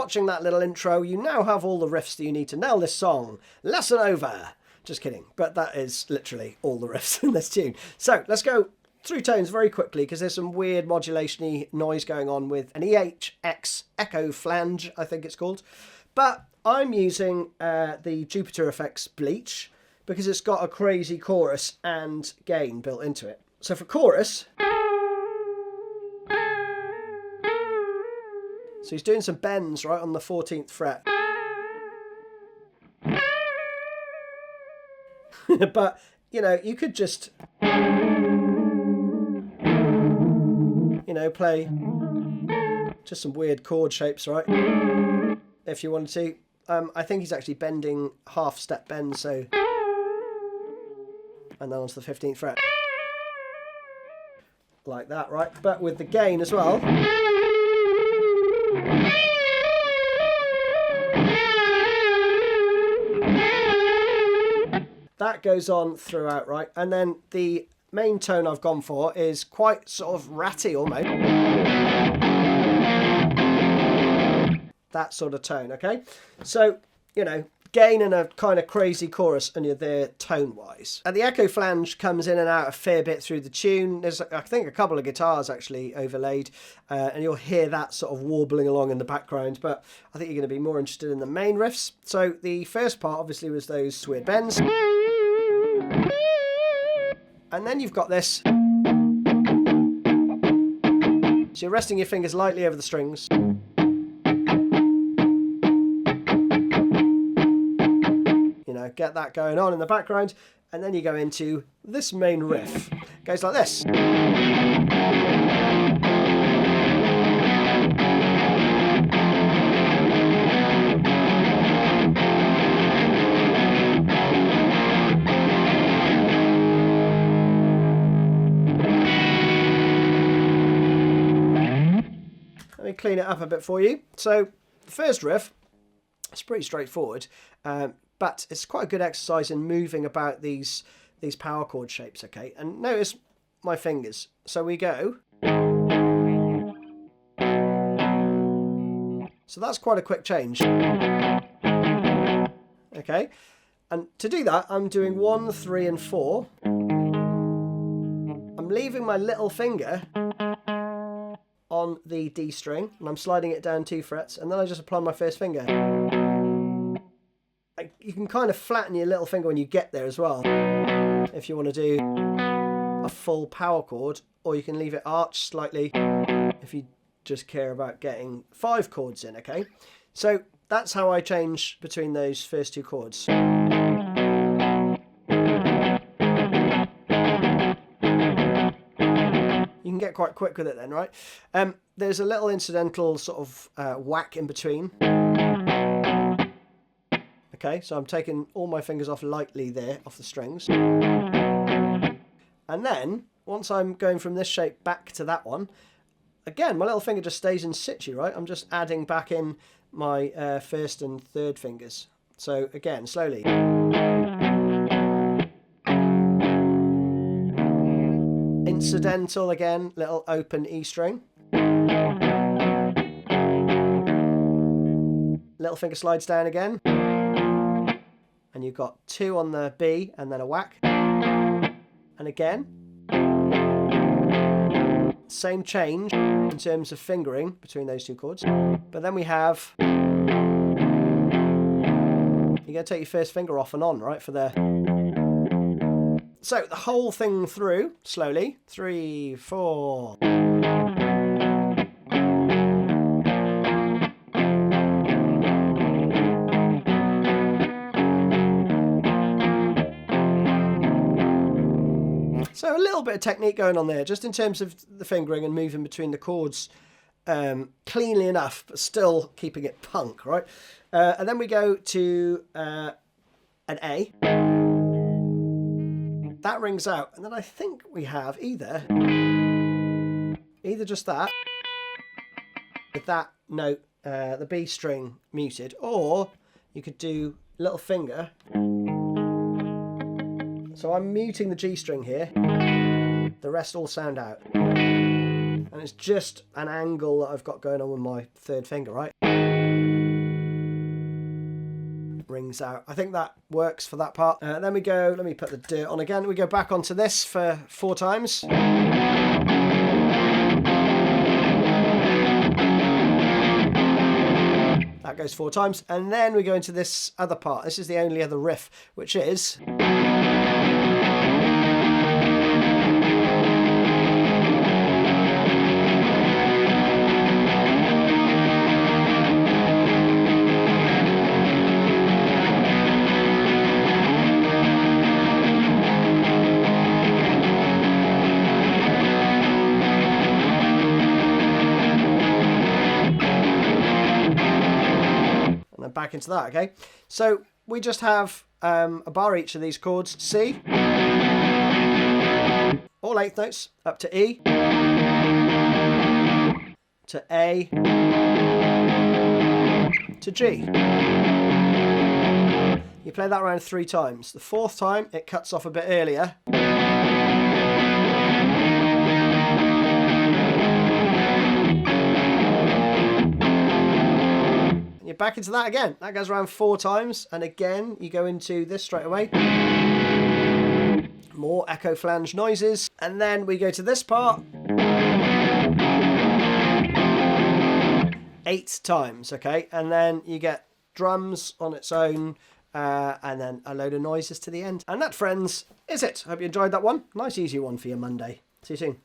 watching that little intro, you now have all the riffs that you need to nail this song. Lesson over. Just kidding, but that is literally all the riffs in this tune. So let's go through tones very quickly, because there's some weird modulation-y noise going on with an EHX echo flange, I think it's called. But I'm using the Jupiter Effects Bleach, because it's got a crazy chorus and gain built into it. So for chorus, so he's doing some bends right on the 14th fret. But, you know, you could just, you know, play just some weird chord shapes, right? If you wanted to. I think he's actually bending half step bend, so, and then onto the 15th fret. Like that, right? But with the gain as well. That goes on throughout, right? And then the main tone I've gone for is quite sort of ratty almost. That sort of tone, okay? So, you know, gain and a kind of crazy chorus, and you're there tone-wise. And the echo flange comes in and out a fair bit through the tune. There's, I think, a couple of guitars actually overlaid, and you'll hear that sort of warbling along in the background, but I think you're going to be more interested in the main riffs. So the first part, obviously, was those weird bends. And then you've got this. So you're resting your fingers lightly over the strings. Get that going on in the background, and then you go into this main riff. It goes like this. Let me clean it up a bit for you. So the first riff, it's pretty straightforward. But it's quite a good exercise in moving about these power chord shapes, okay? And notice my fingers. So we go. So that's quite a quick change. Okay? And to do that, I'm doing 1, 3, and 4. I'm leaving my little finger on the D string, and I'm sliding it down 2 frets, and then I just apply my first finger. You can kind of flatten your little finger when you get there as well, if you want to do a full power chord, or you can leave it arched slightly if you just care about getting 5 chords in, okay? So that's how I change between those first 2 chords. You can get quite quick with it then, right? There's a little incidental sort of whack in between. Okay, so I'm taking all my fingers off lightly there, off the strings. And then, once I'm going from this shape back to that one, again, my little finger just stays in situ, right? I'm just adding back in my first and third fingers. So again, slowly. Incidental again, little open E string. Little finger slides down again. And you've got 2 on the B and then a whack. And again. Same change in terms of fingering between those 2 chords. But then we have... You're going to take your first finger off and on, right, for the... So the whole thing through, slowly. 3, 4... So a little bit of technique going on there, just in terms of the fingering and moving between the chords cleanly enough, but still keeping it punk, right? And then we go to an A. That rings out, and then I think we have either just that, with that note, the B string muted, or you could do little finger. So I'm muting the G string here, the rest all sound out. And it's just an angle that I've got going on with my third finger, right? Rings out. I think that works for that part. Then we go, let me put the dirt on again. We go back onto this for 4 times. That goes 4 times. And then we go into this other part. This is the only other riff, which is... back into that, okay? So we just have a bar each of these chords. C, all 8th notes, up to E, to A, to G. You play that around 3 times. The 4th time, it cuts off a bit earlier. You're back into that again. That goes around 4 times, and again you go into this straight away. More echo flange noises, and then we go to this part 8 times, okay? And then you get drums on its own, and then a load of noises to the end. And that, friends, is it. Hope you enjoyed that one. Nice easy one for your Monday. See you soon.